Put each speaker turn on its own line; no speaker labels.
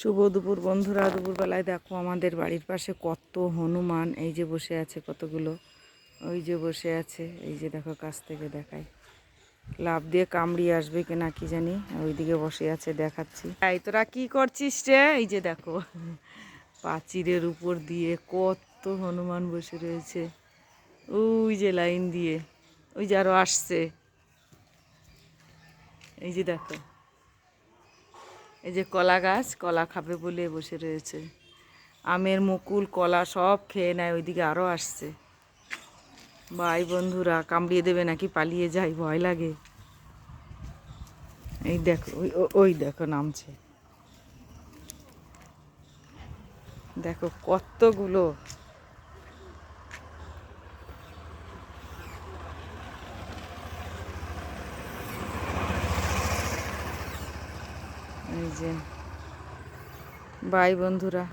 শুভ দুপুর বন্ধুরা। দুপুরবেলায় দেখো আমাদের বাড়ির পাশে কত হনুমান এই যে বসে আছে, কতগুলো ওই যে বসে আছে। এই যে দেখো কাছ থেকে দেখাই, লাফ দিয়ে কামড়িয়ে আসবে কিনা কি জানি। ওইদিকে বসে আছে, দেখাচ্ছি। এই তোরা কি করছিস রে? এই যে দেখো পাঁচিরের উপর দিয়ে কত হনুমান বসে রয়েছে, ওই যে লাইন দিয়ে, ওই যে আরো আসছে। এই যে দেখো, এই যে কলা গাছ, কলা খাবে বলে বসে রয়েছে। আমের মুকুল কলা সব খেয়ে নেয়, ওইদিকে আরও আসছে। ভাই বন্ধুরা, কামড়িয়ে দেবে নাকি পালিয়ে যাই, ভয় লাগে। এই দেখো, ওই দেখো নামছে, দেখো কতগুলো। এই যে বাই বন্ধুরা।